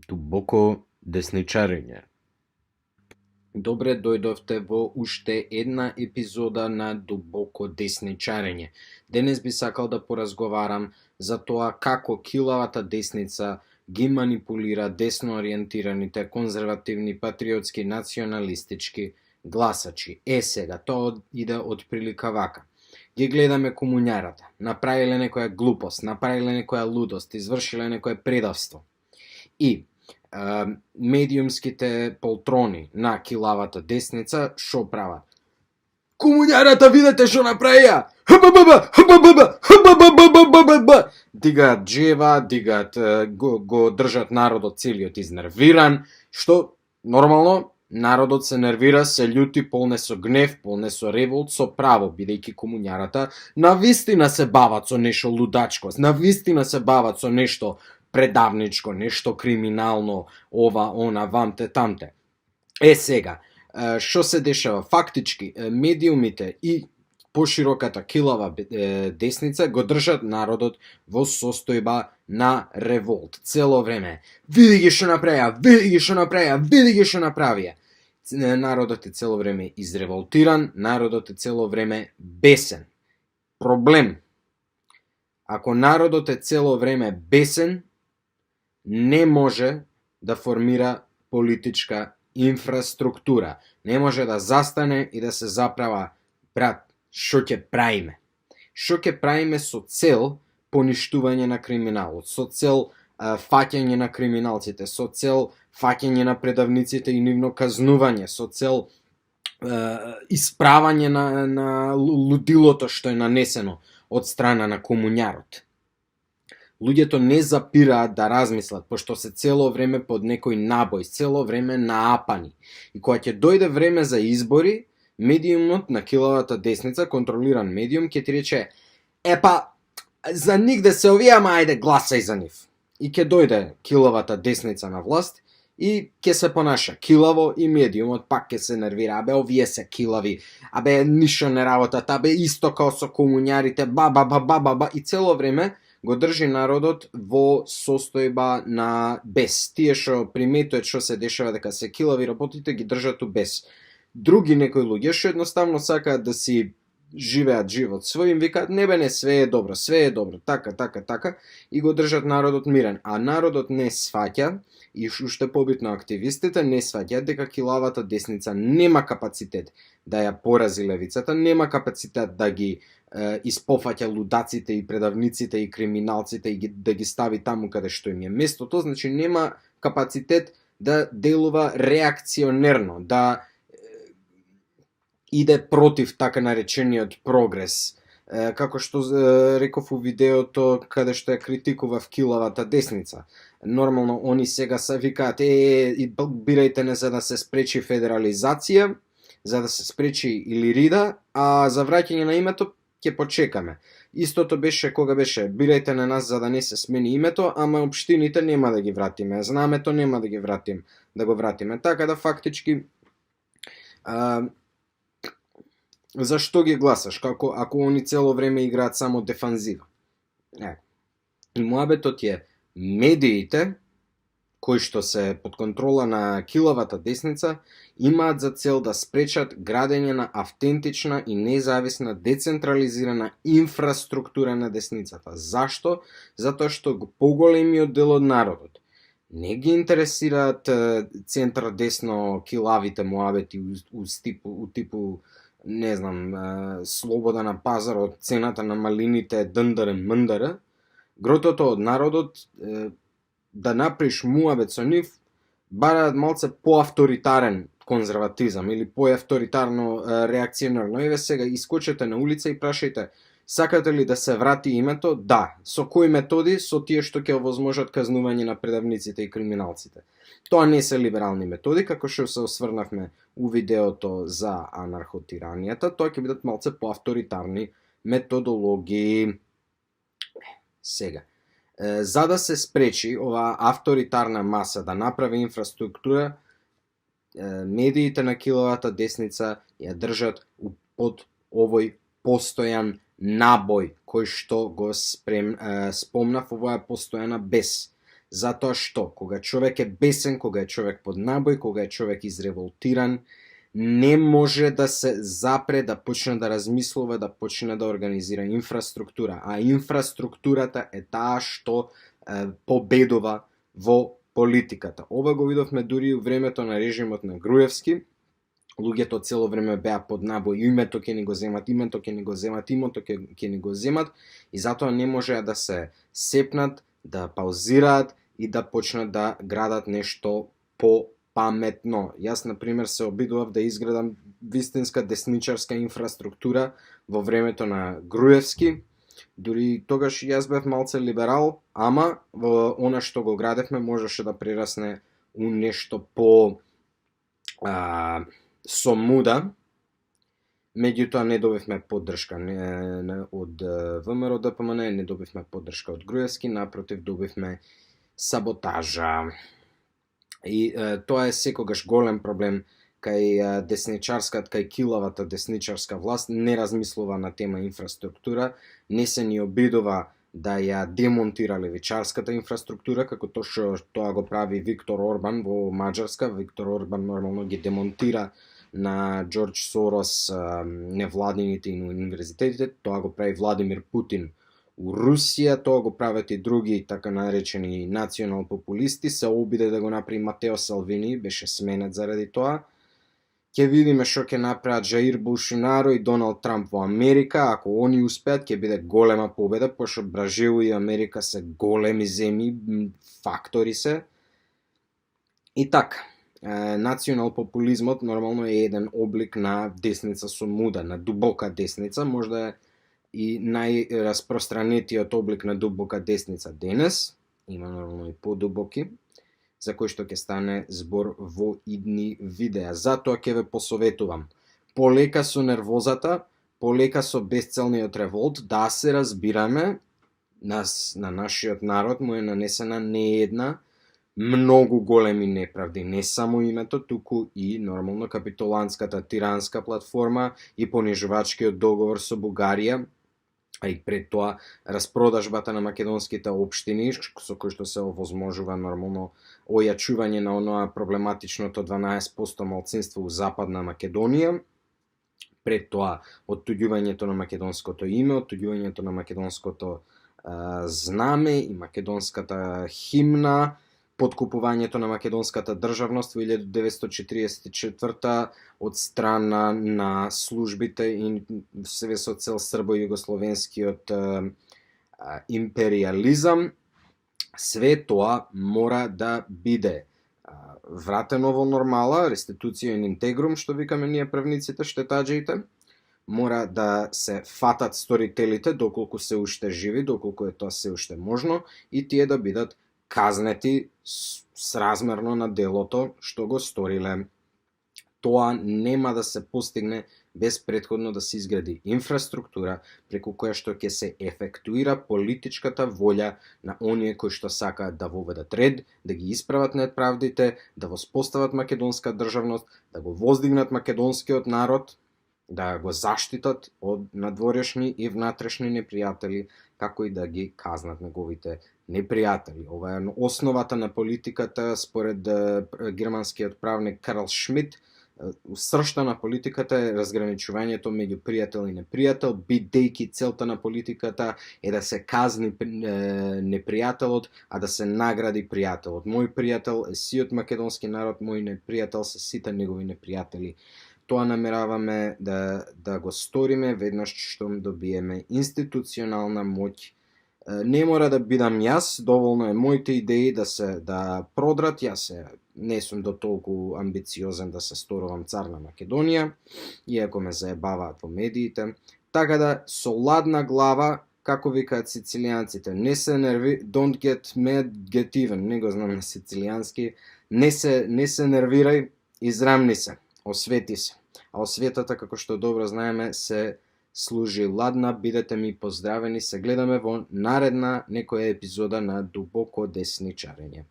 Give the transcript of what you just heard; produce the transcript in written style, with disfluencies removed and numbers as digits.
Дубоко десничарење. Добре дојдовте во уште една епизода на Дубоко десничарење. Денес би сакал да поразговарам за тоа како килавата десница ги манипулира десно ориентираните, конзервативни, патриотски, националистички гласачи. Сега, тоа иде од прилика вака. Ги гледаме комуњарата, направиле некоја глупост, направиле некоја лудост, извршиле некое предавство. И медиумските полтрони на килавата десница шо прават? Комуњарата видете шо направија! Дигаат джева, дигаат, го држат народот целиот изнервиран, што нормално народот се нервира, се љути, полне со гнев, полне со револт, со право, бидејќи комуњарата навистина се бават со нешто лудачко, навистина се бават со нешто предавничко, нешто криминално, ова, она, вамте, тамте. Сега, што се дешава? Фактички, медиумите и пошироката килава десница го држат народот во состојба на револт. Цело време. Види ги што направија, види ги што направија, види ги што направија. Народот е цело време изреволтиран, народот е цело време бесен. Проблем. Ако народот е цело време бесен, не може да формира политичка инфраструктура. Не може да застане и да се заправа, брат, што ќе правиме? Што ќе правиме со цел поништување на криминалот, со цел фаќање на криминалците, со цел фаќање на предавниците и нивно казнување, со цел исправање на лудилото што е нанесено од страна на комуњарот. Луѓето не запираат да размислат, пошто се цело време под некој набој, цело време наапани. И кога ќе дојде време за избори, медиумот на килавата десница, контролиран медиум, ќе ти рече: епа, за нигде се овие, ама ајде гласај за нив. И ќе дојде килавата десница на власт и ќе се понаша килаво и медиумот пак ќе се нервира. Абе, овие се килави, абе, ништо не работат, абе, исто као со комуњарите, ба, и цело време го држи народот во состојба на бес. Тие што приметуваат што се дешава дека се килави работите ги држат у бес. Други некои луѓе што едноставно сакаат да си живеат живот свој, им викаат: не бе, не, све е добро, така, и го држат народот мирен. А народот не сваќа, и уште побитно активистите не сваќаат дека килавата десница нема капацитет да ја порази левицата, нема капацитет да ги испофаќа лудаците и предавниците и криминалците и да ги стави таму каде што им е местото, значи нема капацитет да делува реакционерно, да иде против така наречениот прогрес. Како што реков у видеото каде што ја критикував килавата десница. Нормално они сега се викаат: бирајте не за да се спречи федерализација, за да се спречи Илирида, а за враќање на името ќе почекаме. Истото беше кога беше: бирајте на нас за да не се смени името, ама општините нема да ги вратиме, знамето нема да го вратиме. Така да фактички зашто ги гласаш ако они цело време играат само дефанзива? И муабетот е медиите кои што се под контрола на килавата десница имаат за цел да спречат градење на автентична и независна децентрализирана инфраструктура на десницата. Зашто? Затоа што поголемиот дел од народот не ги интересираат центар-десно килавите муабети у типу не знам, слобода на пазарот, цената на малините, дндр, мндр. Гротото од народот да направиш муабет со нив, бараат малце поавторитарен конзерватизам или поавторитарно реакционерно. Еве сега искочете на улица и прашајте: сакате ли да се врати името? Да. Со кои методи? Со тие што ќе овозможат казнување на предавниците и криминалците. Тоа не се либерални методи, како што се осврнавме у видеото за анархотиранијата, тоа ќе бидат малце поавторитарни методологии. Сега, за да се спречи оваа авторитарна маса да направи инфраструктура, медиите на килавата десница ја држат под овој постојан набој кој што го спомнав, ова е постојана бес. Затоа што, кога човек е бесен, кога е човек под набој, кога е човек изреволтиран, не може да се запре, да почне да размислува, да почне да организира инфраструктура. А инфраструктурата е таа што победува во политиката. Ова го видовме дури и времето на режимот на Груевски. Луѓето цело време беа под набој, името ќе ни го земат, името ќе ни го земат, името ќе ни го земат, и затоа не можеа да се сепнат, да паузираат и да почнат да градат нешто по-паметно. Јас, например, се обидував да изградам вистинска десничарска инфраструктура во времето на Груевски. Дури тогаш јас бев малце либерал, ама во она што го градевме можеше да прерасне у нешто по со муда. Меѓутоа не добивме поддршка од ВМРО ДПМН, не добивме поддршка од Груевски, напротив добивме саботажа. И тоа е секогаш голем проблем кај десничарската, кај килавата десничарска власт, не размислува на тема инфраструктура, не се ни обидува да ја демонтира левичарската инфраструктура, како тоа го прави Виктор Орбан во Маđарска. Виктор Орбан нормално ги демонтира на Џорџ Сорос невладините и универзитетите, тоа го прави Владимир Путин у Русија, тоа го прават и други така наречени национал популисти, се обиде да го направи Матео Салвини, беше сменет заради тоа. Ќе видиме што ќе направат Жаир Болсонаро и Доналд Трамп во Америка. Ако они успеат, ќе биде голема победа, пошто Бразил и Америка се големи земји, фактори се. И така, национал популизмот нормално е еден облик на десница со муда, на дубока десница, можда е и најраспространетиот облик на дубока десница денес, има нормално и подубоки, за кој што ќе стане збор во идни видеа. Затоа ќе ве посоветувам. Полека со нервозата, полека со безцелниот револт, да се разбираме, на нашиот народ му е нанесена не една, многу големи неправди, не само името, туку и нормално капитулантската тиранска платформа и понижувачкиот договор со Бугарија, а и пред тоа распродажбата на македонските општини, со кој што се овозможува нормално ојачување на оноа проблематичното 12% малцинство у Западна Македонија, пред тоа оттуѓувањето на македонското име, оттуѓувањето на македонското знаме и македонската химна, подкупувањето на македонската државност во 1944 од страна на службите и се со цел србо-југословенскиот империализам. Све тоа мора да биде вратено во нормала, реституција in integrum, што викаме ние правниците, штетаџиите. Мора да се фатат сторителите доколку се уште живи, доколку е тоа се уште можно, и тие да бидат казнети сразмерно на делото што го сториле. Тоа нема да се постигне без претходно да се изгради инфраструктура преку која што ќе се ефектуира политичката волја на оние кои што сакаат да воведат ред, да ги исправат неправдите, да воспостават македонска државност, да го воздигнат македонскиот народ, да го заштитат од надворешни и внатрешни непријатели, како и да ги казнат неговите непријатели. Ова е основата на политиката според германскиот правник Карл Шмидт. Сршта на политиката е разграничувањето меѓу пријател и непријател, бидејќи целта на политиката е да се казни непријателот, а да се награди пријателот. Мој пријател е сиот македонски народ, мој непријател се сите негови непријатели. Тоа намераваме да го сториме веднаш што добиеме институционална моќ. Не мора да бидам јас, доволно е моите идеи да продрат. Јас не сум до толку амбициозен да се сторувам цар на Македонија, иако ме заебаваат во медиите. Така да, со ладна глава, како викаат сицилијанците, не се нерви, don't get mad, get even, не го знам на сицилијански, не се нервирај, израмни се, освети се. А осветата, како што добро знаеме, се служи ладна. Бидете ми поздравени, се гледаме во наредна некоја епизода на Дубоко десничарење.